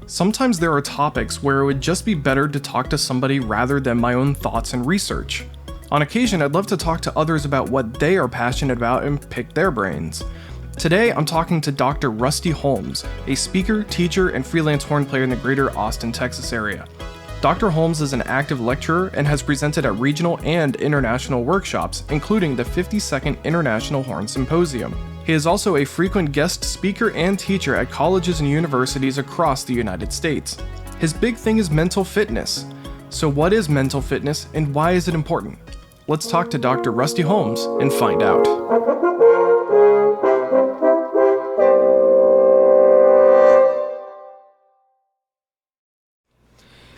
Sometimes there are topics where it would just be better to talk to somebody rather than my own thoughts and research. On occasion, I'd love to talk to others about what they are passionate about and pick their brains. Today, I'm talking to Dr. Rusty Holmes, a speaker, teacher, and freelance horn player in the greater Austin, Texas area. Dr. Holmes is an active lecturer and has presented at regional and international workshops, including the 52nd International Horn Symposium. He is also a frequent guest speaker and teacher at colleges and universities across the United States. His big thing is mental fitness. So what is mental fitness and why is it important? Let's talk to Dr. Rusty Holmes and find out.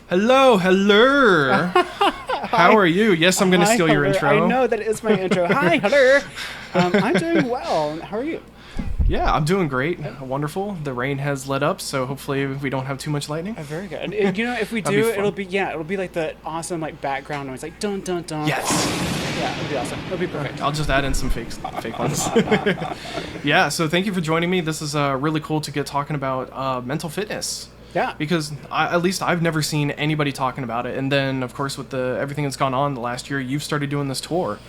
Hello. How are you? Yes, I'm going to steal your intro. I know that is my intro. Hi, hello. I'm doing well. How are you? Yeah, I'm doing great. Wonderful. The rain has let up, so hopefully we don't have too much lightning. Very good. You know, if we do, it'll be like the awesome like background noise, like dun dun dun. Yes. Yeah, it'll be awesome. It'll be perfect. I'll just add in some fake ones. Yeah. So thank you for joining me. This is really cool to get talking about mental fitness. Yeah. Because at least I've never seen anybody talking about it. And then, of course, with everything that's gone on the last year, you've started doing this tour.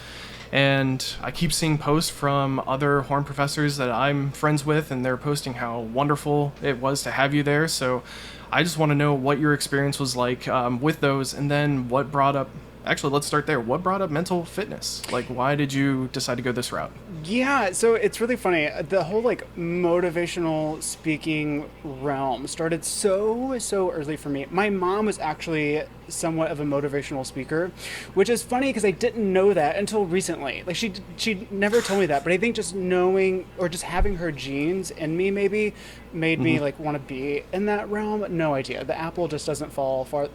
And I keep seeing posts from other horn professors that I'm friends with, and they're posting how wonderful it was to have you there. So I just want to know what your experience was like with those, and then what brought up... Actually, let's start there. What brought up mental fitness? Like, why did you decide to go this route? Yeah, so it's really funny. The whole like motivational speaking realm started so early for me. My mom was actually somewhat of a motivational speaker, which is funny because I didn't know that until recently. Like she never told me that, but I think just knowing or just having her genes in me maybe made me like want to be in that realm. No idea. The apple just doesn't fall far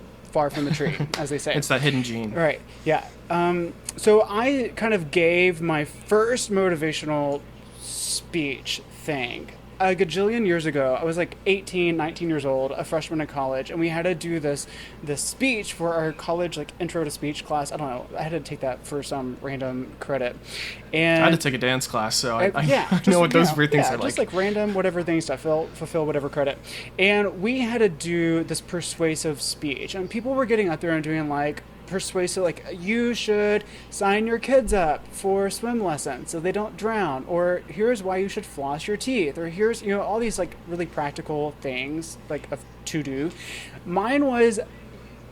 from the tree, as they say. It's that hidden gene. Right, yeah. So I kind of gave my first motivational speech thing a gajillion years ago. I was like 18, 19 years old, a freshman in college, and we had to do this speech for our college like intro to speech class. I don't know. I had to take that for some random credit. And I had to take a dance class, so I just, know what those weird things are like. Just like random whatever things to fulfill whatever credit. And we had to do this persuasive speech, and people were getting out there and doing like persuasive, like you should sign your kids up for swim lessons so they don't drown, or here's why you should floss your teeth, or here's, you know, all these like really practical things like to do. Mine was,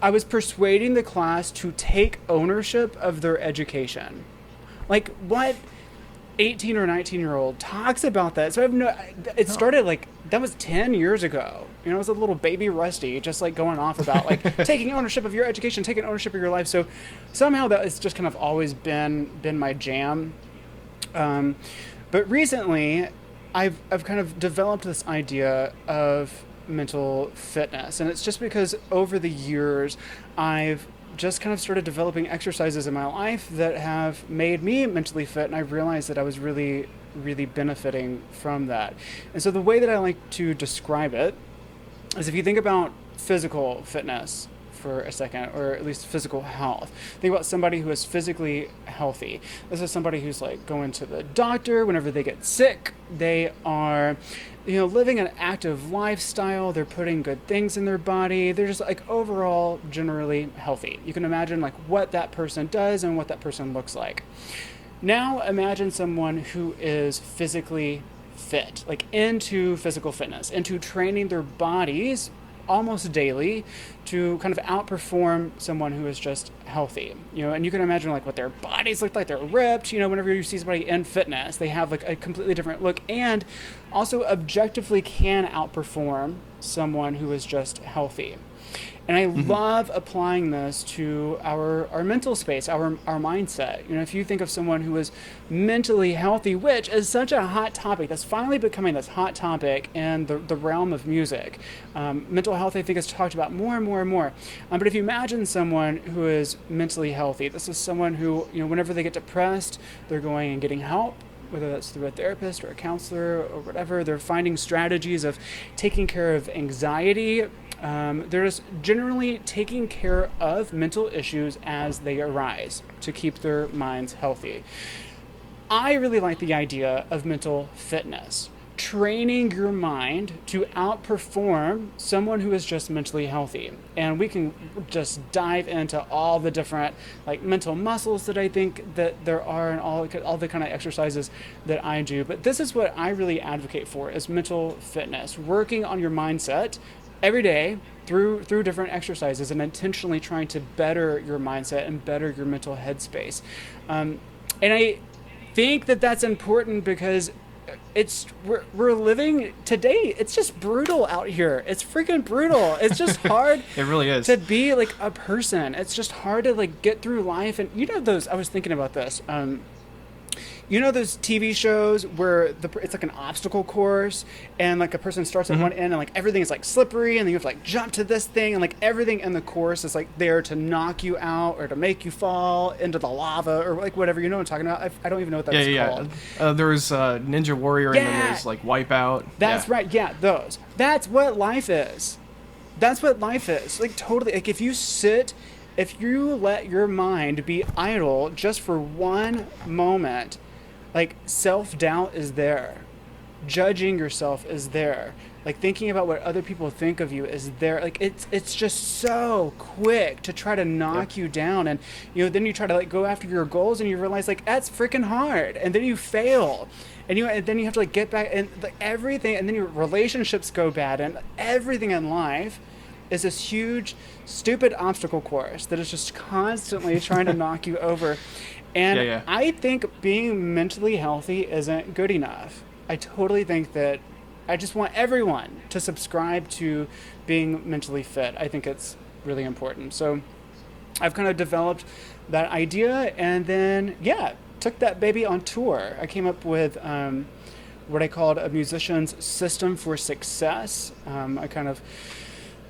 I was persuading the class to take ownership of their education. Like, what 18 or 19-year-old talks about that? So it started like, that was 10 years ago. You know, it was a little baby Rusty just like going off about like taking ownership of your education, taking ownership of your life. So somehow that has just kind of always been my jam. But recently I've kind of developed this idea of mental fitness, and it's just because over the years I've just kind of started developing exercises in my life that have made me mentally fit, and I realized that I was really benefiting from that. And so the way that I like to describe it is, if you think about physical fitness for a second, or at least physical health, think about somebody who is physically healthy. This is somebody who's like going to the doctor whenever they get sick. They are, you know, living an active lifestyle. They're putting good things in their body. They're just like overall generally healthy. You can imagine like what that person does and what that person looks like. Now imagine someone who is physically fit, like into physical fitness, into training their bodies almost daily to kind of outperform someone who is just healthy, you know. And you can imagine like what their bodies look like. They're ripped, you know. Whenever you see somebody in fitness, they have like a completely different look, and also objectively can outperform someone who is just healthy. And I love applying this to our mental space, our mindset. You know, if you think of someone who is mentally healthy, which is such a hot topic, that's finally becoming this hot topic in the realm of music. Mental health, I think, is talked about more and more and more. But if you imagine someone who is mentally healthy, this is someone who, you know, whenever they get depressed, they're going and getting help, whether that's through a therapist or a counselor or whatever. They're finding strategies of taking care of anxiety. They're just generally taking care of mental issues as they arise to keep their minds healthy. I really like the idea of mental fitness. training your mind to outperform someone who is just mentally healthy. And we can just dive into all the different like mental muscles that I think that there are, and all the kind of exercises that I do. But this is what I really advocate for, is mental fitness, working on your mindset every day through different exercises, and intentionally trying to better your mindset and better your mental headspace. And I think that that's important because we're living today. It's just brutal out here. It's freaking brutal. It's just hard. It really is. To be like a person. It's just hard to like get through life. And you know those, I was thinking about this. You know those TV shows where it's like an obstacle course, and like a person starts at one end and like everything is like slippery, and then you have to like jump to this thing, and like everything in the course is like there to knock you out or to make you fall into the lava or like whatever. You know what I'm talking about? I don't even know what that's called. There's Ninja Warrior, and then there's like Wipeout. That's right. Yeah, those. That's what life is. That's what life is. Like totally. Like if you let your mind be idle just for one moment, like self-doubt is there, judging yourself is there, like thinking about what other people think of you is there. Like it's just so quick to try to knock you down, and then you try to like go after your goals, and you realize like that's freaking hard, and then you fail, and then you have to like get back, and like everything, and then your relationships go bad, and everything in life is this huge stupid obstacle course that is just constantly trying to knock you over. And I think being mentally healthy isn't good enough. I totally think that I just want everyone to subscribe to being mentally fit. I think it's really important. So I've kind of developed that idea, and then, took that baby on tour. I came up with what I called a musician's system for success. I kind of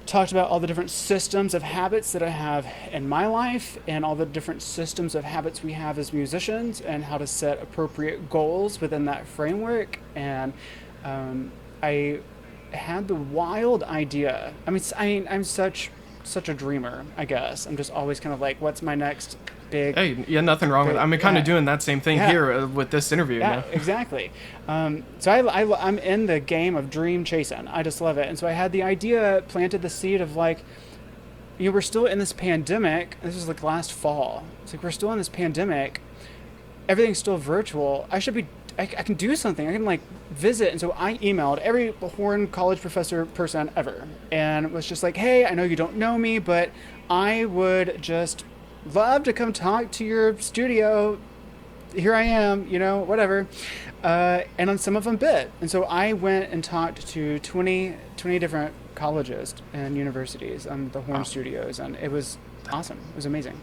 talked about all the different systems of habits that I have in my life, and all the different systems of habits we have as musicians, and how to set appropriate goals within that framework. And I had the wild idea. I mean, I'm such a dreamer, I guess. I'm just always kind of like, what's my next big... Hey, nothing wrong with it. I'm kind of doing that same thing here with this interview. Yeah, exactly. So I'm in the game of dream chasing. I just love it. And so I had the idea, planted the seed of like, we're still in this pandemic. This was like last fall. It's like, we're still in this pandemic. Everything's still virtual. I can do something. I can like visit. And so I emailed every Horn college professor person ever, and was just like, hey, I know you don't know me, but I would just love to come talk to your studio. Here I am, whatever. And on some of them bit. And so I went and talked to 20 different colleges and universities on the Horn studios, and it was awesome. It was amazing.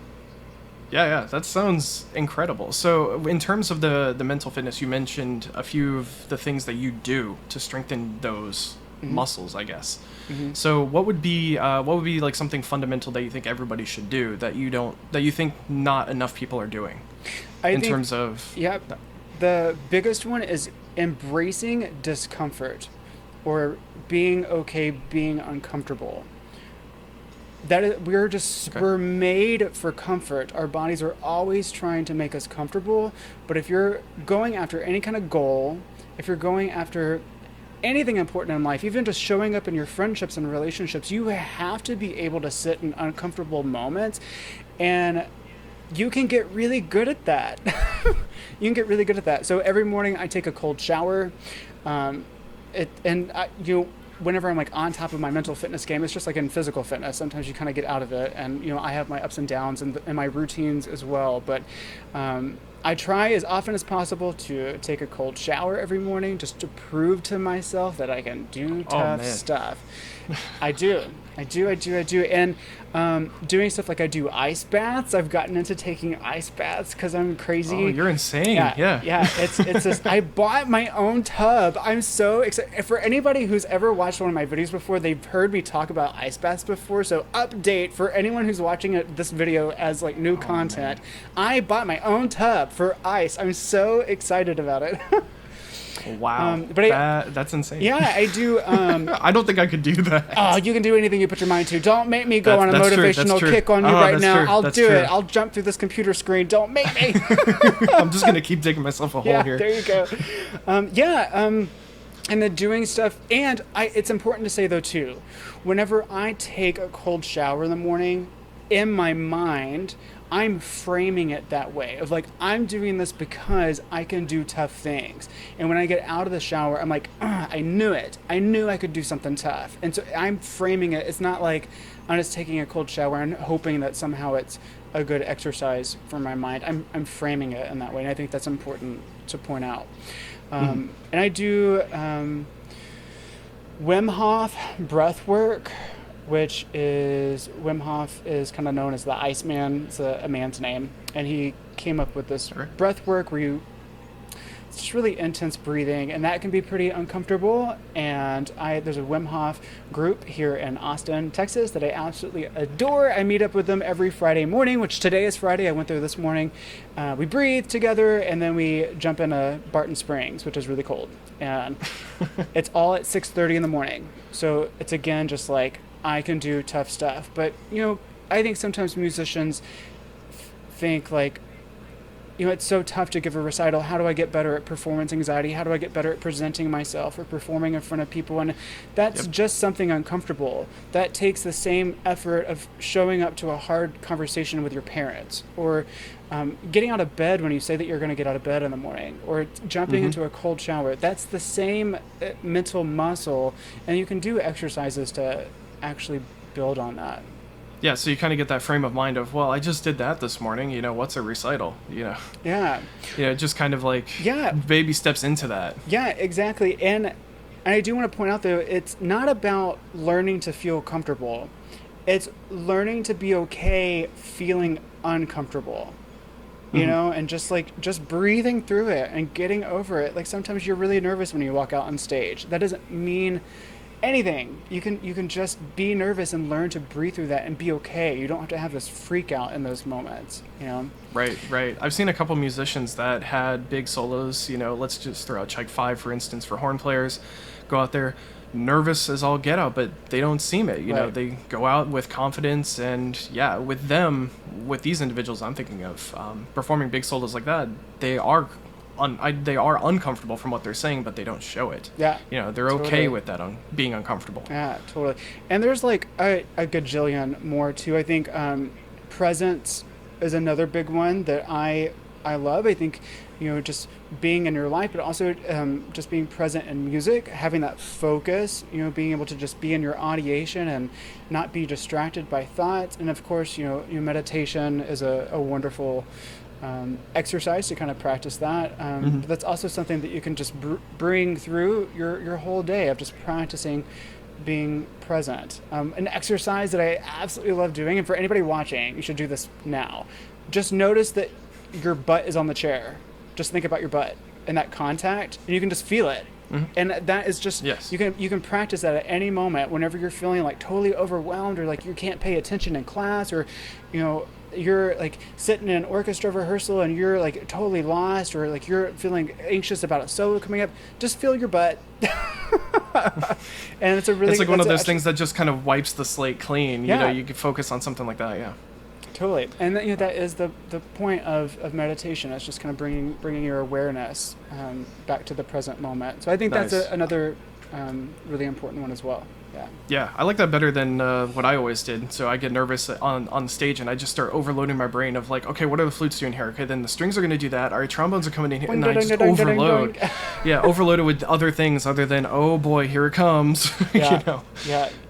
Yeah, that sounds incredible. So in terms of the mental fitness, you mentioned a few of the things that you do to strengthen those muscles, I guess. So what would be like something fundamental that you think everybody should do that you think not enough people are doing? The biggest one is embracing discomfort, or being okay being uncomfortable. We're made for comfort. Our bodies are always trying to make us comfortable. But if you're going after any kind of goal, if you're going after anything important in life, even just showing up in your friendships and relationships, you have to be able to sit in uncomfortable moments, and you can get really good at that. So every morning I take a cold shower, whenever I'm like on top of my mental fitness game, it's just like in physical fitness. Sometimes you kind of get out of it, and I have my ups and downs and my routines as well. But I try as often as possible to take a cold shower every morning, just to prove to myself that I can do tough stuff. I do. And doing stuff like I do ice baths. I've gotten into taking ice baths because I'm crazy. Oh, you're insane. Yeah. It's just, I bought my own tub. I'm so excited. For anybody who's ever watched one of my videos before, they've heard me talk about ice baths before. So update for anyone who's watching this video as like new content. Man. I bought my own tub for ice. I'm so excited about it. Wow, that's insane. Yeah, I do. I don't think I could do that. Oh, you can do anything you put your mind to. Don't make me go on a motivational kick on you right now. I'll do it. I'll jump through this computer screen. Don't make me. I'm just going to keep digging myself a hole here. There you go. And then doing stuff, and it's important to say though too, whenever I take a cold shower in the morning, in my mind, I'm framing it that way of like, I'm doing this because I can do tough things. And when I get out of the shower, I'm like, I knew it. I knew I could do something tough. And so I'm framing it. It's not like I'm just taking a cold shower and hoping that somehow it's a good exercise for my mind. I'm framing it in that way. And I think that's important to point out. And I do Wim Hof breath work, which is, Wim Hof is kind of known as the Iceman. It's a man's name. And he came up with this breath work where it's just really intense breathing, and that can be pretty uncomfortable. And there's a Wim Hof group here in Austin, Texas that I absolutely adore. I meet up with them every Friday morning, which today is Friday. I went there this morning. We breathe together, and then we jump into Barton Springs, which is really cold. And it's all at 6:30 in the morning. So it's, again, just like, I can do tough stuff. But, I think sometimes musicians think like, it's so tough to give a recital. How do I get better at performance anxiety? How do I get better at presenting myself or performing in front of people? And that's just something uncomfortable. That takes the same effort of showing up to a hard conversation with your parents, or getting out of bed when you say that you're going to get out of bed in the morning, or jumping into a cold shower. That's the same mental muscle, and you can do exercises to actually build on that. Yeah, so you kind of get that frame of mind of, well, I just did that this morning, what's a recital, Yeah. Just kind of like baby steps into that. Yeah, exactly. And I do want to point out, though, it's not about learning to feel comfortable. It's learning to be okay feeling uncomfortable, and just breathing through it and getting over it. Like, sometimes you're really nervous when you walk out on stage. That doesn't mean anything. You can just be nervous and learn to breathe through that and be okay. You don't have to have this freak out in those moments, Right. I've seen a couple musicians that had big solos, let's just throw out Check 5, for instance, for horn players, go out there nervous as all get out, but they don't seem it, Right. They go out with confidence. And with these individuals I'm thinking of, performing big solos like that, they are uncomfortable from what they're saying, but they don't show it. Yeah. They're okay with that being uncomfortable. Yeah, totally. And there's like a gajillion more too. I think presence is another big one that I love. I think, just being in your life, but also just being present in music, having that focus, being able to just be in your audiation and not be distracted by thoughts. And of course, meditation is a wonderful exercise to kind of practice that. But that's also something that you can just bring through your whole day of just practicing being present. An exercise that I absolutely love doing, and for anybody watching, you should do this now. Just notice that your butt is on the chair. Just think about your butt and that contact, and you can just feel it. And that is just, you can practice that at any moment whenever you're feeling like totally overwhelmed, or like you can't pay attention in class, or you're like sitting in an orchestra rehearsal and you're like totally lost, or like you're feeling anxious about a solo coming up. Just feel your butt. And it's like one of those things that just kind of wipes the slate clean. You can focus on something like that. Yeah. Totally. And that is the point of meditation. It's just kind of bringing your awareness back to the present moment. So I think that's another really important one as well. Yeah, I like that better than what I always did. So I get nervous on the stage, and I just start overloading my brain of like, okay, what are the flutes doing here? Okay, then the strings are going to do that. All right, trombones are coming in here, and I just overload. Overloaded with other things other than, oh boy, here it comes. Yeah,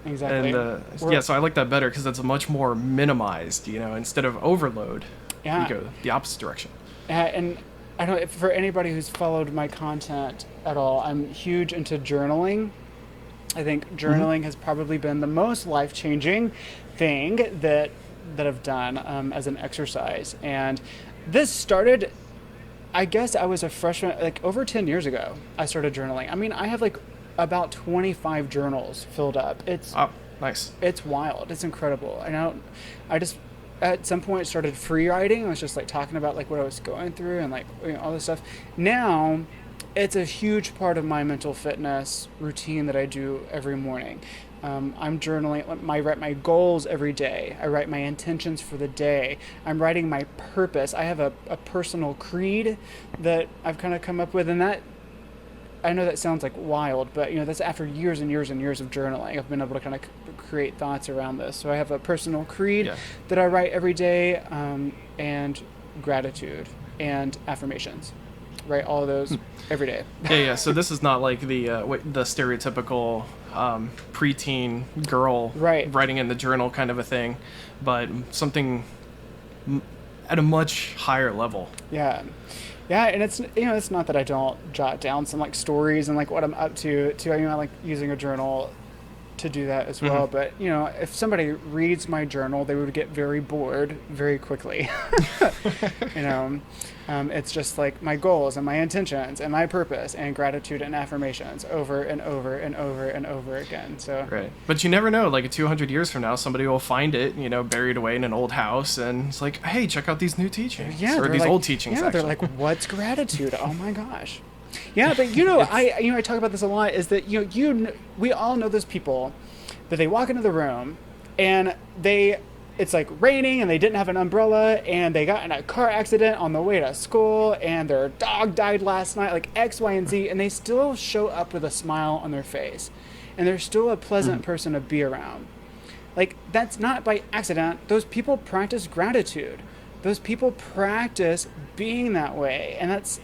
exactly. And so I like that better because it's much more minimized. Instead of overload, you go the opposite direction. And I don't know, for anybody who's followed my content at all, I'm huge into journaling. I think journaling has probably been the most life-changing thing that I've done as an exercise. And this started, I guess I was a freshman, like over 10 years ago, I started journaling. I mean, I have like about 25 journals filled up. It's nice. It's wild. It's incredible. I just at some point started free writing. I was just like talking about like what I was going through and like all this stuff. Now it's a huge part of my mental fitness routine that I do every morning. I'm journaling. I write my goals every day. I write my intentions for the day. I'm writing my purpose. I have a personal creed that I've kind of come up with, and that I know that sounds like wild, but that's after years and years and years of journaling. I've been able to kind of create thoughts around this. So I have a personal creed Yeah. that I write every day, and gratitude and affirmations. Write all of those every day. Yeah. So this is not like the stereotypical preteen girl Right. writing in the journal kind of a thing, but something at a much higher level. Yeah. Yeah, and it's not that I don't jot down some like stories and like what I'm up to. I like using a journal to do that as well. But if somebody reads my journal, they would get very bored very quickly. It's just like my goals and my intentions and my purpose and gratitude and affirmations over and over and over and over again. So Right. But you never know, like 200 years from now, somebody will find it, buried away in an old house, and it's like, hey, check out these new teachings. yeah, Or they're these like- old teachings, Yeah, actually. they're like, what's gratitude? Oh my gosh. Yeah, but I talk about this a lot. Is that we all know those people that they walk into the room and it's like raining and they didn't have an umbrella and they got in a car accident on the way to school and their dog died last night, like X, Y, and Z, and they still show up with a smile on their face and they're still a pleasant person to be around. Like, that's not by accident. Those people practice gratitude. Those people practice being that way, and that's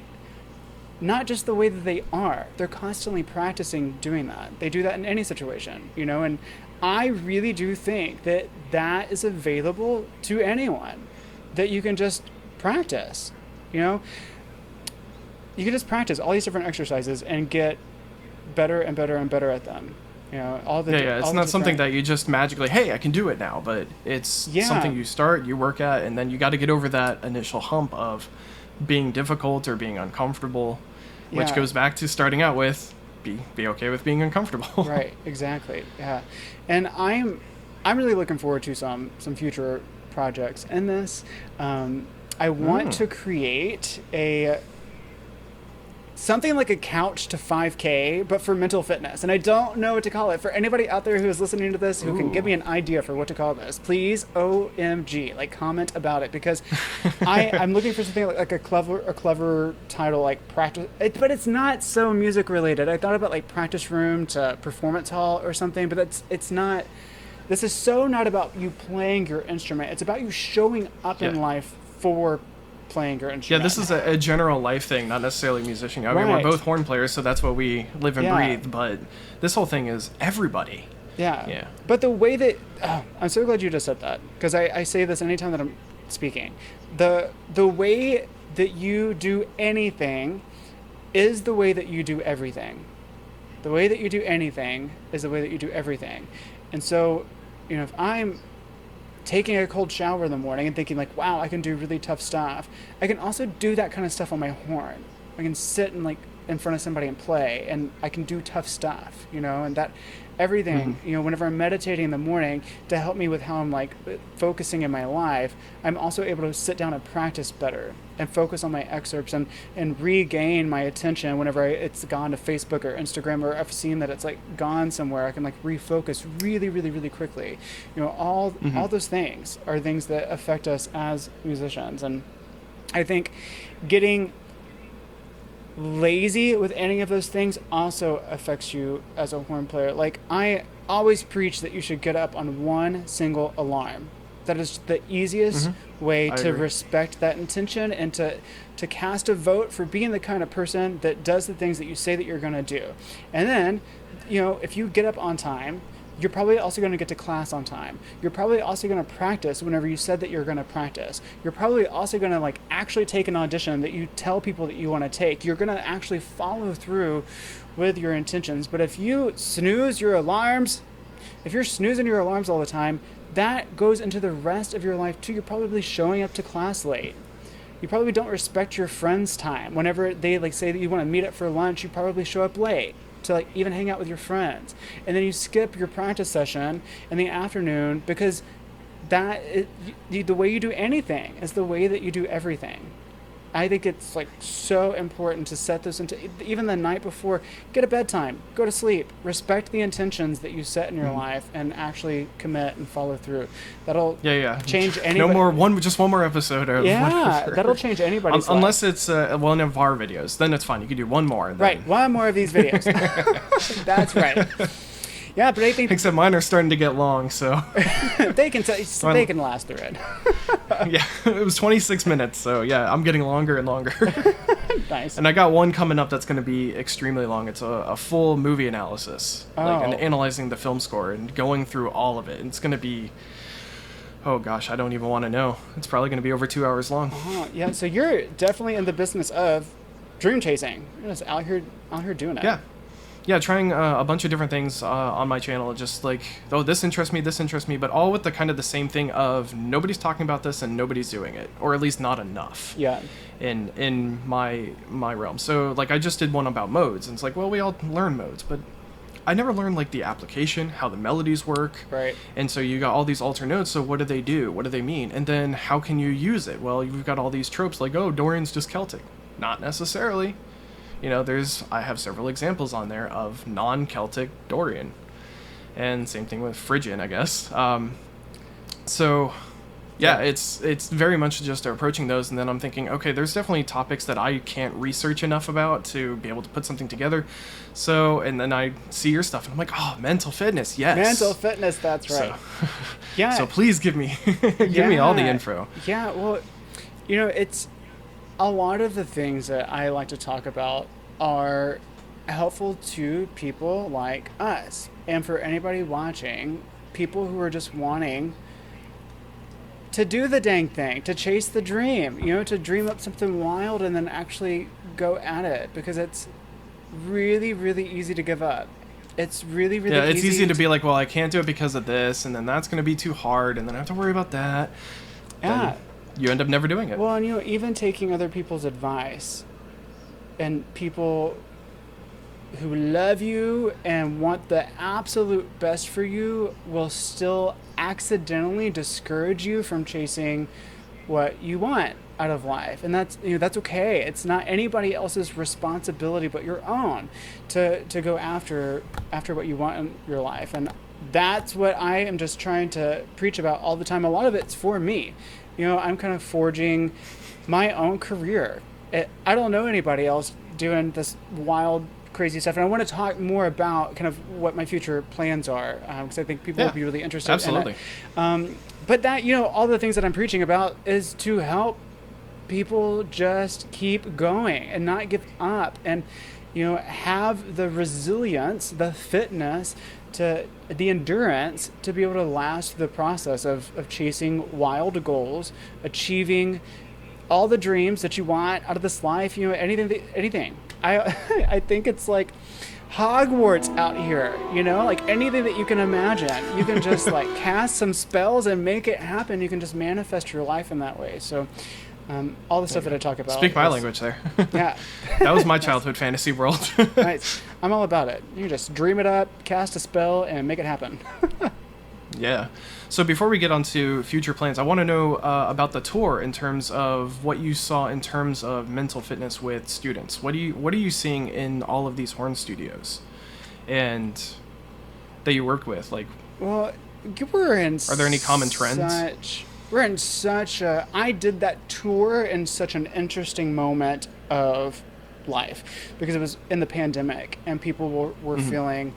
not just the way that they are. They're constantly practicing doing that. They do that in any situation, and I really do think that that is available to anyone, that you can just practice, You can just practice all these different exercises and get better and better and better at them. It's not something that you just magically, hey, I can do it now, but it's something you start, you work at, and then you got to get over that initial hump of being difficult or being uncomfortable, which goes back to starting out with be okay with being uncomfortable. Right, exactly. Yeah. And I'm really looking forward to some future projects in this. I want to create something like a couch to 5K, but for mental fitness. And I don't know what to call it. For anybody out there who is listening to this, who can give me an idea for what to call this, please, OMG, comment about it, because I'm looking for something like a clever title, like practice, but it's not so music related. I thought about like practice room to performance hall or something, but it's not. This is so not about you playing your instrument. It's about you showing up in life for playing your instrument. Yeah, this is a general life thing, not necessarily musician. I mean, we're both horn players, so that's what we live and breathe, but this whole thing is everybody. Yeah. But the way that... I'm so glad you just said that, because I say this anytime that I'm speaking. The way that you do anything is the way that you do everything. The way that you do anything is the way that you do everything. And so, if I'm taking a cold shower in the morning and thinking like, wow, I can do really tough stuff, I can also do that kind of stuff on my horn. I can sit and in front of somebody and play, and I can do tough stuff, and that everything, whenever I'm meditating in the morning to help me with how I'm focusing in my life, I'm also able to sit down and practice better and focus on my excerpts and regain my attention whenever it's gone to Facebook or Instagram, or I've seen that it's gone somewhere. I can refocus really, really, really quickly. All those things are things that affect us as musicians. And I think getting lazy with any of those things also affects you as a horn player. I always preach that you should get up on one single alarm. That is the easiest way to respect that intention and to cast a vote for being the kind of person that does the things that you say that you're going to do. And then, if you get up on time, you're probably also going to get to class on time. You're probably also going to practice whenever you said that you're going to practice. You're probably also going to actually take an audition that you tell people that you want to take. You're going to actually follow through with your intentions. But if you snooze your alarms, if you're snoozing your alarms all the time, that goes into the rest of your life too. You're probably showing up to class late. You probably don't respect your friends' time. Whenever they say that you want to meet up for lunch, you probably show up late to even hang out with your friends. And then you skip your practice session in the afternoon because the way you do anything is the way that you do everything. I think it's like so important to set those into, even the night before, get a bedtime, go to sleep, respect the intentions that you set in your life, and actually commit and follow through. That'll change anybody. Just one more episode of whatever. That'll change anybody's life. Unless it's one of our videos, then it's fine. You can do one more. Right, one more of these videos. That's right. Yeah, but I think except mine are starting to get long, so they can last through it. Yeah, it was 26 minutes, so yeah, I'm getting longer and longer. Nice. And I got one coming up that's going to be extremely long. It's a full movie analysis, and analyzing the film score and going through all of it. And it's going to be, oh gosh, I don't even want to know. It's probably going to be over 2 hours long. Yeah, so you're definitely in the business of dream chasing. You're just out here doing it. Yeah, trying a bunch of different things on my channel, just like, oh, this interests me, but all with the kind of the same thing of nobody's talking about this and nobody's doing it, or at least not enough. Yeah. In my realm. So like I just did one about modes, and it's like, well, we all learn modes, but I never learned like the application, how the melodies work. Right. And so you got all these alter notes, so what do they do? What do they mean? And then how can you use it? Well, you've got all these tropes like, oh, Dorian's just Celtic. Not necessarily. You know, I have several examples on there of non-Celtic Dorian. And same thing with Phrygian, I guess. It's very much just approaching those, and then I'm thinking, okay, there's definitely topics that I can't research enough about to be able to put something together. So, and then I see your stuff, and I'm like, oh, mental fitness, yes. Mental fitness, that's right. So, yeah. So please give me me all the info. Yeah, well, you know, it's a lot of the things that I like to talk about are helpful to people like us. And for anybody watching, people who are just wanting to do the dang thing, to chase the dream, you know, to dream up something wild and then actually go at it, because it's really, really easy to give up. It's really, really easy. Yeah, it's easy to be like, well, I can't do it because of this, and then that's going to be too hard, and then I have to worry about that. Yeah. Then you end up never doing it. Well, and you know, even taking other people's advice, and people who love you and want the absolute best for you will still accidentally discourage you from chasing what you want out of life. And that's, you know, that's okay. It's not anybody else's responsibility but your own to go after what you want in your life. And that's what I am just trying to preach about all the time. A lot of it's for me. You know, I'm kind of forging my own career. I don't know anybody else doing this wild, crazy stuff, and I want to talk more about kind of what my future plans are, because I think people will be really interested. Absolutely. In it. But that, you know, all the things that I'm preaching about is to help people just keep going and not give up, and, you know, have the resilience, the fitness, the endurance to be able to last the process of chasing wild goals, achieving all the dreams that you want out of this life. You know, anything. I think it's like Hogwarts out here, you know, like anything that you can imagine, you can just like cast some spells and make it happen. You can just manifest your life in that way. So all the stuff that I talk about. Speak my language there. Yeah. That was my childhood fantasy world. Nice. I'm all about it. You just dream it up, cast a spell, and make it happen. Yeah. So before we get on to future plans, I want to know about the tour in terms of what you saw in terms of mental fitness with students. What are you seeing in all of these horn studios, and that you worked with? Like, well, are there any common trends? We're in such a. I did that tour in such an interesting moment of life, because it was in the pandemic and people were feeling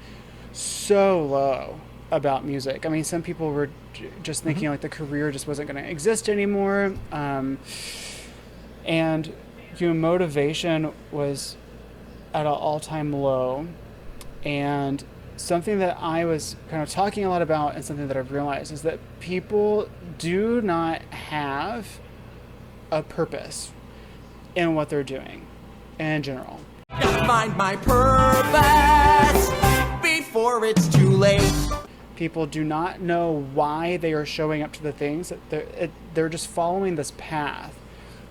so low about music. I mean, some people were just thinking like the career just wasn't going to exist anymore, and you know, motivation was at an all-time low. And something that I was kind of talking a lot about, and something that I've realized, is that people do not have a purpose in what they're doing in general. Gotta find my purpose before it's too late. People do not know why they are showing up to the things. They're just following this path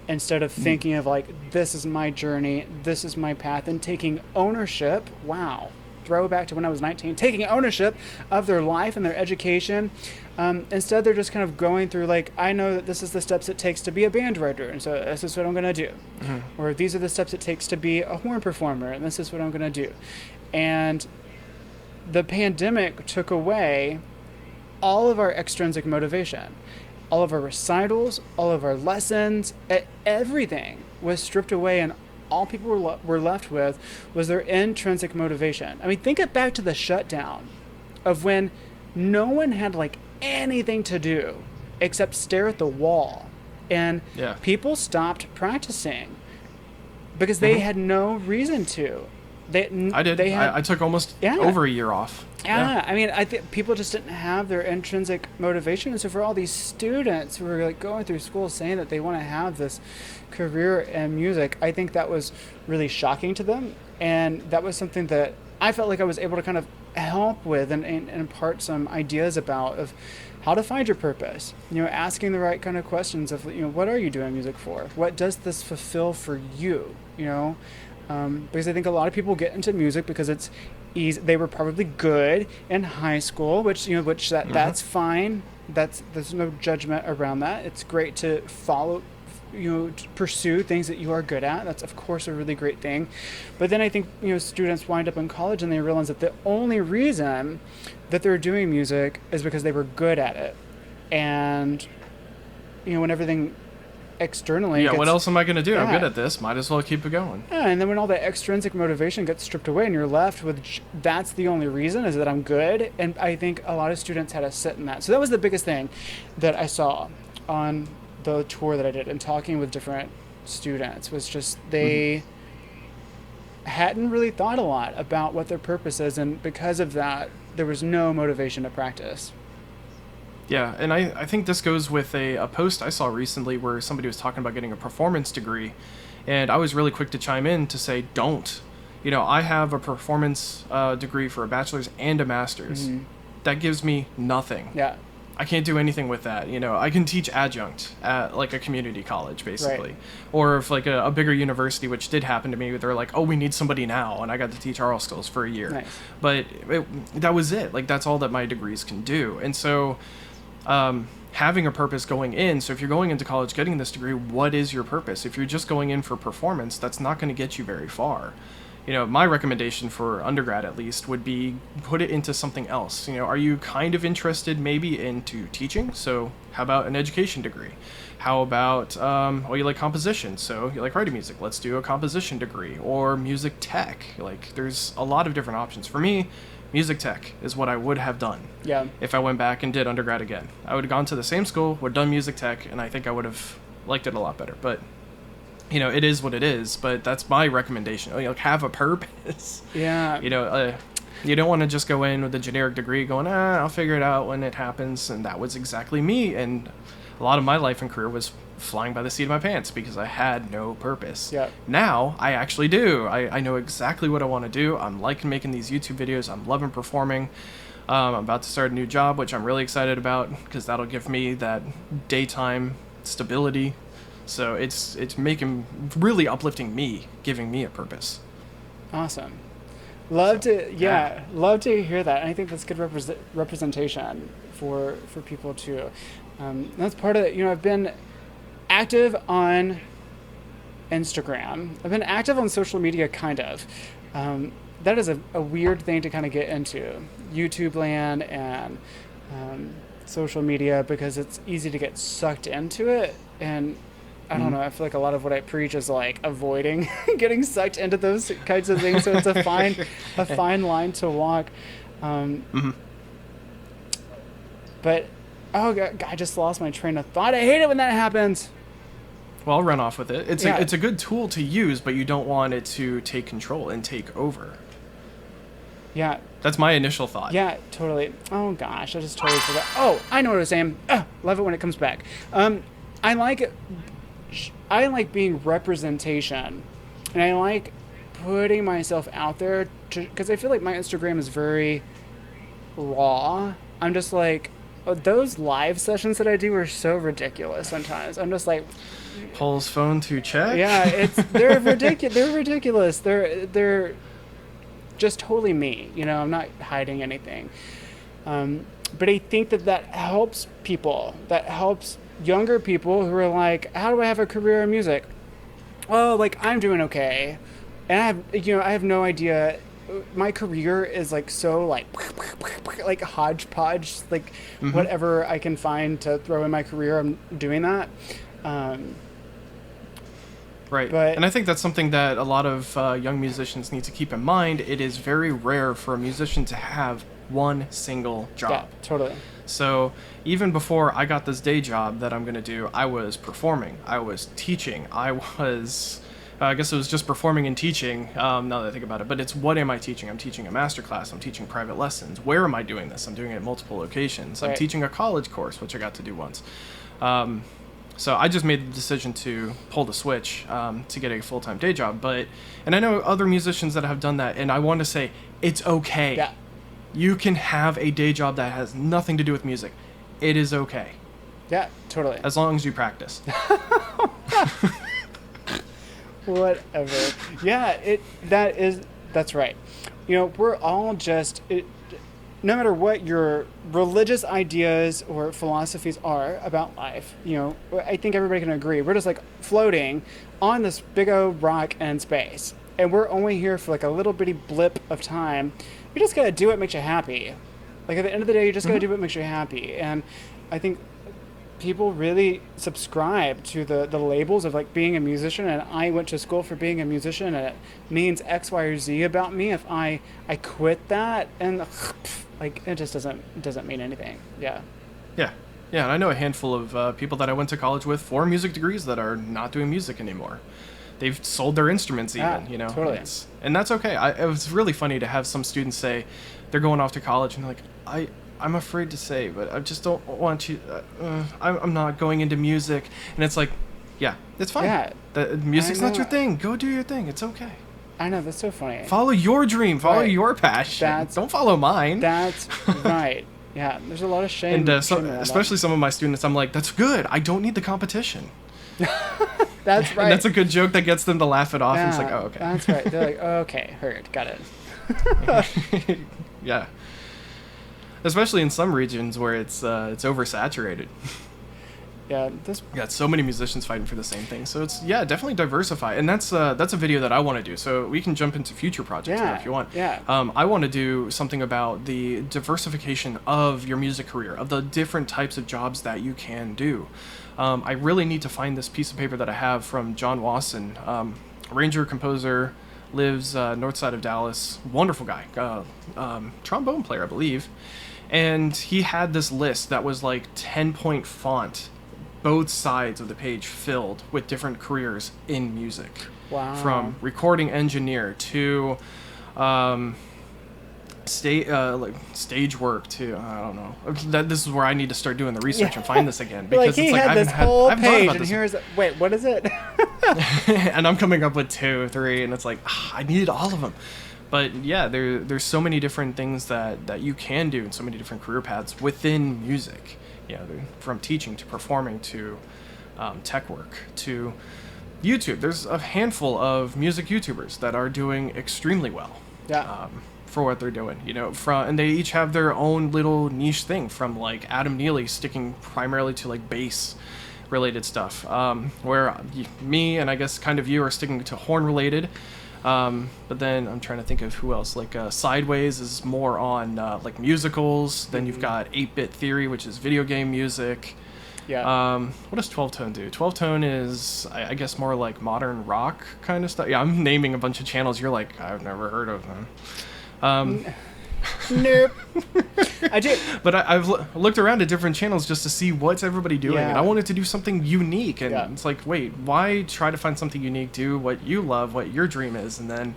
instead of thinking of like, this is my journey, this is my path, and taking ownership. Wow. throwback to when I was 19, taking ownership of their life and their education. Instead, they're just kind of going through, like, I know that this is the steps it takes to be a band writer, and so this is what I'm going to do. Or these are the steps it takes to be a horn performer, and this is what I'm going to do. And the pandemic took away all of our extrinsic motivation. All of our recitals, all of our lessons, everything was stripped away, and all people were left with was their intrinsic motivation. I mean, think it back to the shutdown of when no one had like anything to do except stare at the wall, and people stopped practicing because they had no reason to. I did. I took almost over a year off. Yeah, I mean, I think people just didn't have their intrinsic motivation, and so for all these students who are like going through school saying that they want to have this career in music, I think that was really shocking to them, and that was something that I felt like I was able to kind of help with and impart some ideas about of how to find your purpose. You know, asking the right kind of questions of, you know, what are you doing music for? What does this fulfill for you? You know. Because I think a lot of people get into music because it's easy. They were probably good in high school, that's fine. There's no judgment around that. It's great to follow, to pursue things that you are good at. That's of course a really great thing. But then I think, students wind up in college and they realize that the only reason that they're doing music is because they were good at it. And, when everything externally what else am I going to do? I'm good at this, might as well keep it going. And then when all that extrinsic motivation gets stripped away and you're left with that's the only reason is that I'm good, and I think a lot of students had to sit in that. So that was the biggest thing that I saw on the tour that I did and talking with different students was just they hadn't really thought a lot about what their purpose is, and because of that there was no motivation to practice. Yeah, and I think this goes with a post I saw recently where somebody was talking about getting a performance degree, and I was really quick to chime in to say, don't. I have a performance degree for a bachelor's and a master's. That gives me nothing. Yeah. I can't do anything with that. I can teach adjunct at like a community college, basically. Right. Or if like a bigger university, which did happen to me, they're like, oh, we need somebody now, and I got to teach oral skills for a year. Nice. But that was it. Like, that's all that my degrees can do. And so having a purpose going in. So if you're going into college getting this degree, what is your purpose? If you're just going in for performance, that's not going to get you very far. My recommendation for undergrad at least would be put it into something else. Are you kind of interested maybe into teaching? So how about an education degree? How about, you like composition, so you like writing music. Let's do a composition degree, or music tech. Like, there's a lot of different options. For me, music tech is what I would have done if I went back and did undergrad again. I would have gone to the same school, would have done music tech, and I think I would have liked it a lot better. But, it is what it is, but that's my recommendation. Like, have a purpose. Yeah. You don't want to just go in with a generic degree going, I'll figure it out when it happens. And that was exactly me. And a lot of my life and career was flying by the seat of my pants because I had no purpose. Yeah. Now I actually do. I know exactly what I want to do. I'm liking making these YouTube videos. I'm loving performing. I'm about to start a new job, which I'm really excited about because that'll give me that daytime stability. So it's really uplifting me, giving me a purpose. Awesome. Love to hear that. And I think that's good representation for people too. That's part of it. I've been active on Instagram. I've been active on social media, kind of. That is a weird thing to kind of get into, YouTube land and social media, because it's easy to get sucked into it. And I don't know, I feel like a lot of what I preach is like avoiding getting sucked into those kinds of things. So it's a fine line to walk. But oh God, I just lost my train of thought. I hate it when that happens. Well, I'll run off with it. It's a good tool to use, but you don't want it to take control and take over. Yeah. That's my initial thought. Yeah, totally. Oh gosh, I just totally forgot. Oh, I know what I was saying. Love it when it comes back. I like being representation, and I like putting myself out there because I feel like my Instagram is very raw. I'm just like, those live sessions that I do are so ridiculous sometimes. I'm just like, Paul's phone to check. Yeah, they're ridiculous. They're just totally me. You know, I'm not hiding anything. But I think that helps people. That helps younger people who are like, how do I have a career in music? Oh, like, I'm doing okay. And I have no idea. My career is like so like hodgepodge, like whatever I can find to throw in my career, I'm doing that. Right. But, and I think that's something that a lot of young musicians need to keep in mind. It is very rare for a musician to have one single job. Yeah, totally. So even before I got this day job that I'm going to do, I was performing, I was teaching, I guess it was just performing and teaching, now that I think about it. But it's, what am I teaching? I'm teaching a master class. I'm teaching private lessons. Where am I doing this? I'm doing it at multiple locations. I'm teaching a college course, which I got to do once. So I just made the decision to pull the switch to get a full-time day job. And I know other musicians that have done that, and I want to say it's okay. Yeah. You can have a day job that has nothing to do with music. It is okay. Yeah, totally. As long as you practice. Whatever. Yeah, that's right. You know, we're all just, no matter what your religious ideas or philosophies are about life, you know, I think everybody can agree. We're just like floating on this big old rock in space. And we're only here for like a little bitty blip of time. You just gotta do what makes you happy. Like at the end of the day, you just gotta do what makes you happy. And I think people really subscribe to the labels of like being a musician, and I went to school for being a musician and it means X, Y, or Z about me. If I quit that, and like it just doesn't mean anything. Yeah. Yeah. And I know a handful of people that I went to college with for music degrees that are not doing music anymore. They've sold their instruments even, you know. Totally. And that's okay. It was really funny to have some students say they're going off to college and they're like, I'm afraid to say, but I just don't want you. I'm not going into music, and it's like, yeah, it's fine. Yeah, music's not your thing. Go do your thing. It's okay. I know, that's so funny. Follow your dream. Follow your passion. Don't follow mine. That's right. Yeah, there's a lot of shame. And especially some of my students, I'm like, that's good. I don't need the competition. That's right. And that's a good joke that gets them to laugh it off. Yeah, and it's like, oh, okay. That's right. They're like, oh, okay, heard, got it. Yeah. Especially in some regions where it's oversaturated. Yeah, got so many musicians fighting for the same thing. So it's definitely diversify, and that's a video that I want to do. So we can jump into future projects here if you want. Yeah. I want to do something about the diversification of your music career, of the different types of jobs that you can do. I really need to find this piece of paper that I have from John Wasson, arranger, composer, lives north side of Dallas. Wonderful guy, trombone player, I believe. And he had this list that was like 10-point font, both sides of the page filled with different careers in music. Wow. From recording engineer to stage work to, I don't know. This is where I need to start doing the research and find this again, because like it's like had this whole page, and here's what is it? And I'm coming up with 2, 3, and it's like I needed all of them. But yeah, there's so many different things that you can do, and so many different career paths within music. You know, from teaching to performing to tech work to YouTube. There's a handful of music YouTubers that are doing extremely well. Yeah. For what they're doing, you know, and they each have their own little niche thing, from like Adam Neely sticking primarily to like bass related stuff, where me and I guess kind of you are sticking to horn related. But then I'm trying to think of who else. Like Sideways is more on like musicals. Then you've got 8-Bit Theory, which is video game music. Yeah. What does 12 Tone do? 12 Tone is, I guess, more like modern rock kind of stuff. Yeah, I'm naming a bunch of channels. You're like, I've never heard of them. Nope. I did. But I've looked around at different channels just to see what's everybody doing, and I wanted to do something unique. And it's like, wait, why try to find something unique? Do what you love, what your dream is. And then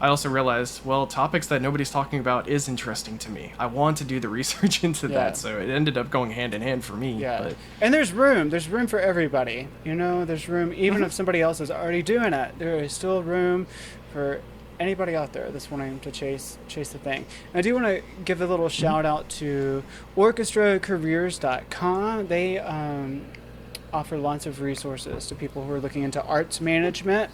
I also realized, well, topics that nobody's talking about is interesting to me. I want to do the research into that, so it ended up going hand in hand for me. Yeah. But. And there's room for everybody. You know, there's room, even if somebody else is already doing it, there is still room for anybody out there that's wanting to chase the thing. And I do want to give a little shout out to orchestracareers.com. They offer lots of resources to people who are looking into arts management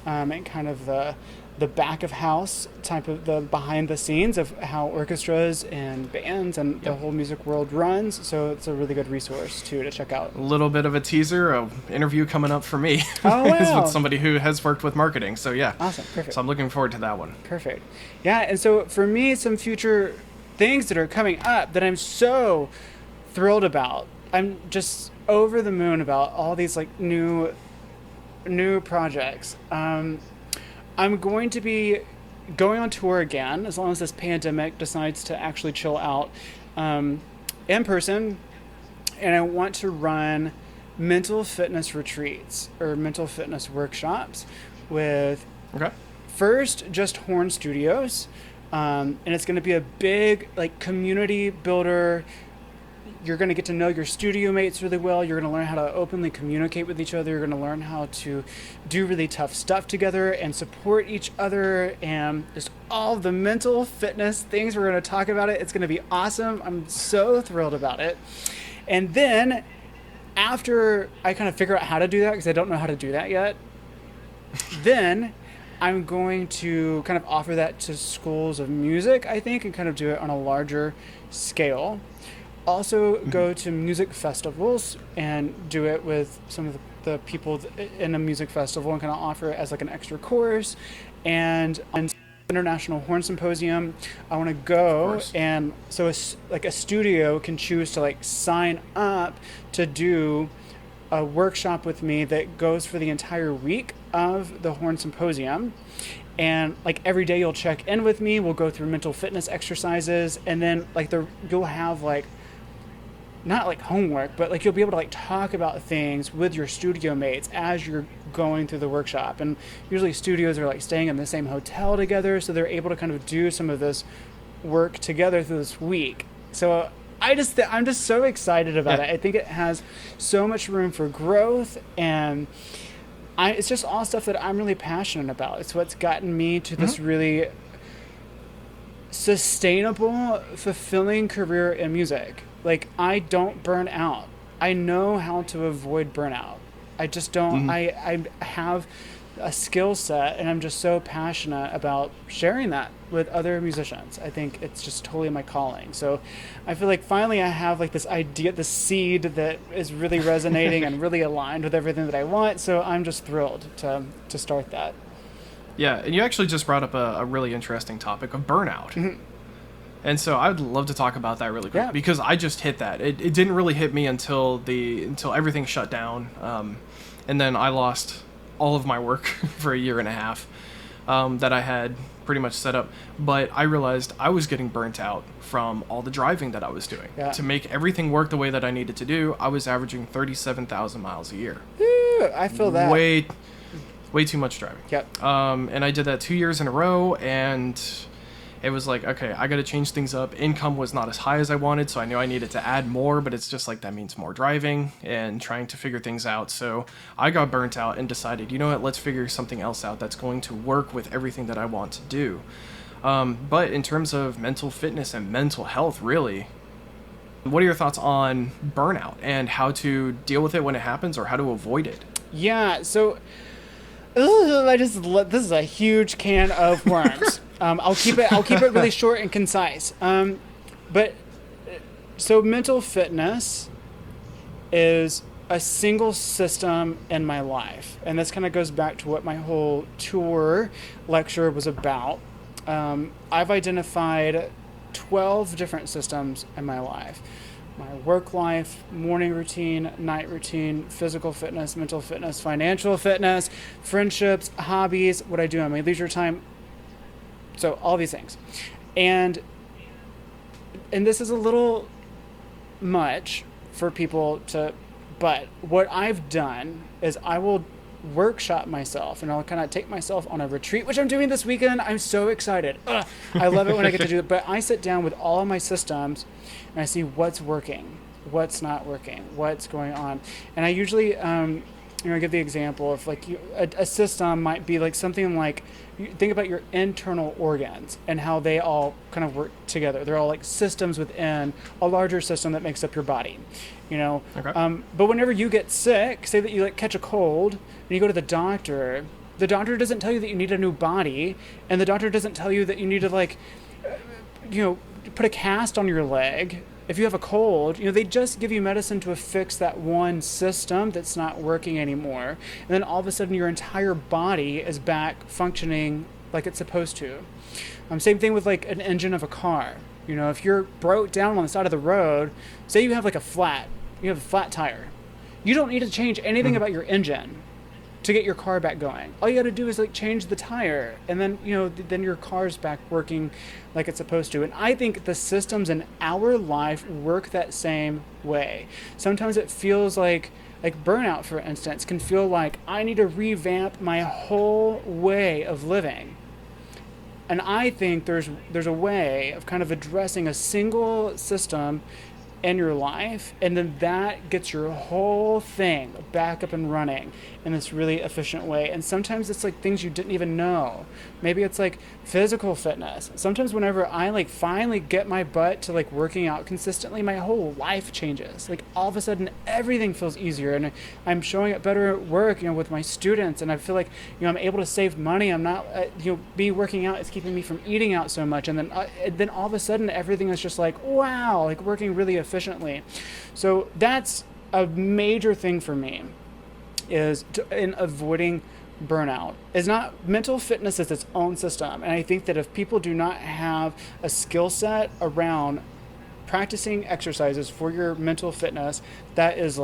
and kind of the the back of house type of the behind the scenes of how orchestras and bands and the whole music world runs. So it's a really good resource too to check out. A little bit of a teaser, an interview coming up for me. Oh, is wow. with somebody who has worked with marketing. So yeah. Awesome. Perfect. So I'm looking forward to that one. Perfect. Yeah. And so for me, some future things that are coming up that I'm so thrilled about. I'm just over the moon about all these like new projects. I'm going to be going on tour again as long as this pandemic decides to actually chill out in person. And I want to run mental fitness retreats or mental fitness workshops with first just Horn Studios. And it's going to be a big like community builder. You're going to get to know your studio mates really well. You're going to learn how to openly communicate with each other. You're going to learn how to do really tough stuff together and support each other, and just all the mental fitness things we're going to talk about it. It's going to be awesome. I'm so thrilled about it. And then after I kind of figure out how to do that, because I don't know how to do that yet, then I'm going to kind of offer that to schools of music, I think, and kind of do it on a larger scale. Also go to music festivals and do it with some of the people in a music festival and kind of offer it as like an extra course. And International Horn Symposium, I want to go, and so a studio can choose to like sign up to do a workshop with me that goes for the entire week of the Horn Symposium. And like every day you'll check in with me, we'll go through mental fitness exercises, and then like you'll have like not like homework, but like you'll be able to like talk about things with your studio mates as you're going through the workshop. And usually studios are like staying in the same hotel together, so they're able to kind of do some of this work together through this week. So I'm just so excited about it. I think it has so much room for growth, and it's just all stuff that I'm really passionate about. It's what's gotten me to this really sustainable, fulfilling career in music. Like, I don't burn out. I know how to avoid burnout. I just don't. I have a skill set, and I'm just so passionate about sharing that with other musicians. I think it's just totally my calling. So I feel like finally I have like this idea, this seed that is really resonating and really aligned with everything that I want. So I'm just thrilled to start that. Yeah, and you actually just brought up a really interesting topic of burnout. And so I'd love to talk about that really quick, because I just hit that. It didn't really hit me until everything shut down. And then I lost all of my work for a year and a half that I had pretty much set up. But I realized I was getting burnt out from all the driving that I was doing. To make everything work the way that I needed to do, I was averaging 37,000 miles a year. Ooh, I feel that. Way too much driving. Yep. And I did that 2 years in a row, and it was like, okay, I got to change things up. Income was not as high as I wanted, so I knew I needed to add more, but it's just like that means more driving and trying to figure things out. So I got burnt out and decided, you know what, let's figure something else out that's going to work with everything that I want to do. But in terms of mental fitness and mental health, really, what are your thoughts on burnout and how to deal with it when it happens or how to avoid it? Yeah, so this is a huge can of worms. I'll keep it really short and concise. But so mental fitness is a single system in my life, and this kind of goes back to what my whole tour lecture was about. I've identified 12 different systems in my life. My work life, morning routine, night routine, physical fitness, mental fitness, financial fitness, friendships, hobbies, what I do on my leisure time. So all these things. And this is a little much for people to, but what I've done is I will workshop myself, and I'll kind of take myself on a retreat, which I'm doing this weekend. I'm so excited. I love it when I get to do it. But I sit down with all of my systems and I see what's working, what's not working, what's going on. And I usually, give the example of like a system might be like something like, think about your internal organs and how they all kind of work together. They're all like systems within a larger system that makes up your body, Okay. But whenever you get sick, say that you like catch a cold and you go to the doctor, The doctor doesn't tell you that you need a new body, and the doctor doesn't tell you that you need to like, put a cast on your leg. If you have a cold, they just give you medicine to fix that one system that's not working anymore. And then all of a sudden your entire body is back functioning like it's supposed to. Same thing with like an engine of a car. If you're broke down on the side of the road, say you have a flat tire, you don't need to change anything about your engine to get your car back going. All you got to do is like change the tire, and then then your car's back working like it's supposed to. And I think the systems in our life work that same way. Sometimes it feels like burnout, for instance, can feel like I need to revamp my whole way of living. And I think there's a way of kind of addressing a single system in your life, and then that gets your whole thing back up and running in this really efficient way. And sometimes it's like things you didn't even know. Maybe it's like physical fitness. Sometimes whenever I finally get my butt to working out consistently, my whole life changes. All of a sudden everything feels easier, and I'm showing up better at work, with my students, and I feel like I'm able to save money. I'm not me working out is keeping me from eating out so much, and then all of a sudden everything is just wow, working really efficiently. So that's a major thing for me, is in avoiding burnout. Is not mental fitness is its own system, and I think that if people do not have a skill set around practicing exercises for your mental fitness, that is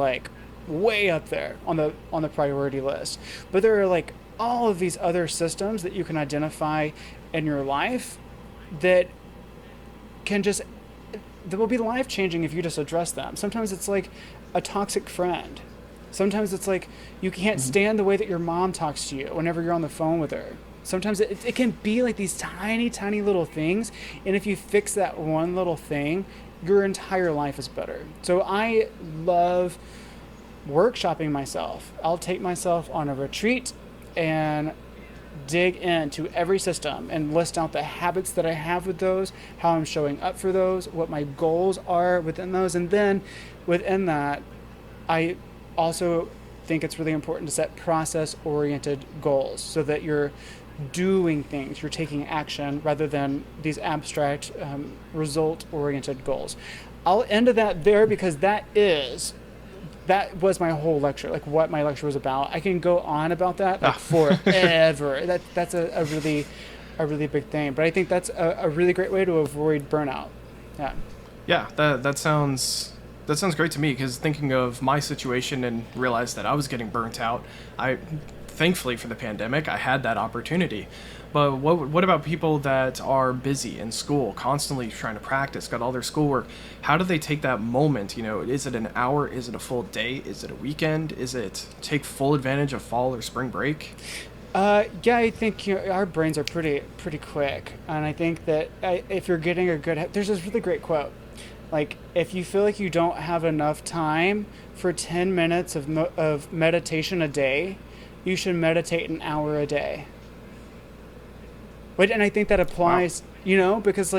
way up there on the priority list. But there are all of these other systems that you can identify in your life that will be life-changing if you just address them. Sometimes it's like a toxic friend. Sometimes it's you can't stand the way that your mom talks to you whenever you're on the phone with her. Sometimes it can be these tiny, tiny little things, and if you fix that one little thing, your entire life is better. So I love workshopping myself. I'll take myself on a retreat and dig into every system and list out the habits that I have with those, how I'm showing up for those, what my goals are within those. And then within that, I also think it's really important to set process-oriented goals so that you're doing things, you're taking action rather than these abstract result-oriented goals. I'll end that there because that was my whole lecture, what my lecture was about. I can go on about that forever. That's a really big thing. But I think that's a really great way to avoid burnout. Yeah. Yeah, that sounds great to me, because thinking of my situation and realized that I was getting burnt out, thankfully for the pandemic, I had that opportunity. But what about people that are busy in school, constantly trying to practice, got all their schoolwork? How do they take that moment? Is it an hour? Is it a full day? Is it a weekend? Is it take full advantage of fall or spring break? Yeah, I think our brains are pretty quick, and I think that if you're getting there's this really great quote. If you feel like you don't have enough time for 10 minutes of meditation a day, you should meditate an hour a day. And I think that applies, because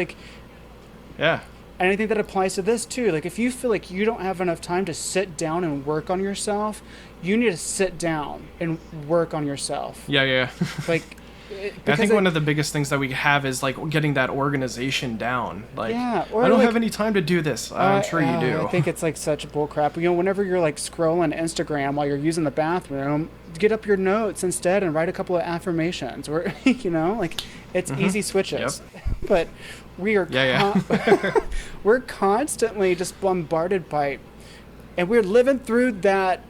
yeah. And I think that applies to this too. If you feel like you don't have enough time to sit down and work on yourself, you need to sit down and work on yourself. Yeah. I think one of the biggest things that we have is getting that organization down. I don't have any time to do this. I'm sure you do. I think it's such bull crap. Whenever you're scrolling Instagram while you're using the bathroom, get up your notes instead and write a couple of affirmations, or it's easy switches. Yep. But we are we're constantly just bombarded by, and we're living through that.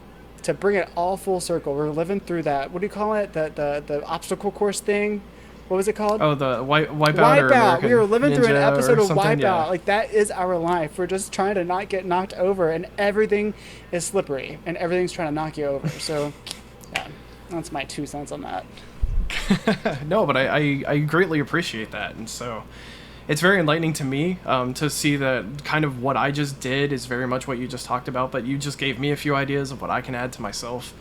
To bring it all full circle, we're living through that. What do you call it? The obstacle course thing? What was it called? Oh, the Wipeout. We were living through an episode of Wipeout. Yeah. That is our life. We're just trying to not get knocked over, and everything is slippery, and everything's trying to knock you over. So, yeah, that's my 2 cents on that. No, but I greatly appreciate that, and so it's very enlightening to me to see that kind of what I just did is very much what you just talked about, but you just gave me a few ideas of what I can add to myself.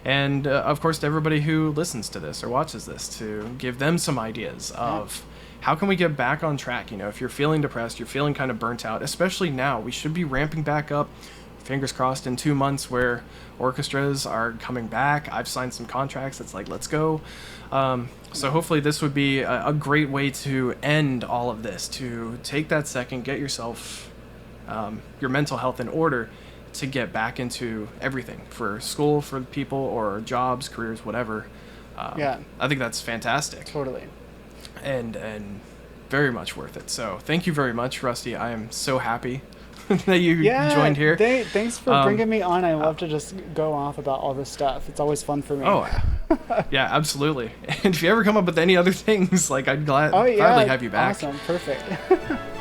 And of course, to everybody who listens to this or watches this, to give them some ideas of how can we get back on track. If you're feeling depressed, you're feeling kind of burnt out, especially now, we should be ramping back up fingers crossed, in 2 months where orchestras are coming back. I've signed some contracts. It's like, let's go. So hopefully this would be a great way to end all of this, to take that second, get yourself, your mental health in order to get back into everything for school, for people, or jobs, careers, whatever. Yeah. I think that's fantastic. Totally. And very much worth it. So thank you very much, Rusty. I am so happy that you joined here. Thanks for bringing me on. I love to just go off about all this stuff. It's always fun for me. Oh, yeah, absolutely. And if you ever come up with any other things, like, I'd gladly have you back. Awesome. Perfect.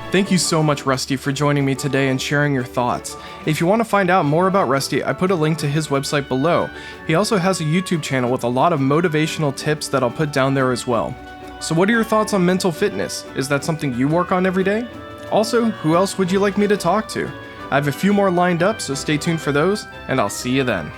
Thank you so much, Rusty, for joining me today and sharing your thoughts. If you want to find out more about Rusty, I put a link to his website below. He also has a YouTube channel with a lot of motivational tips that I'll put down there as well. So what are your thoughts on mental fitness? Is that something you work on every day? Also, who else would you like me to talk to? I have a few more lined up, so stay tuned for those, and I'll see you then.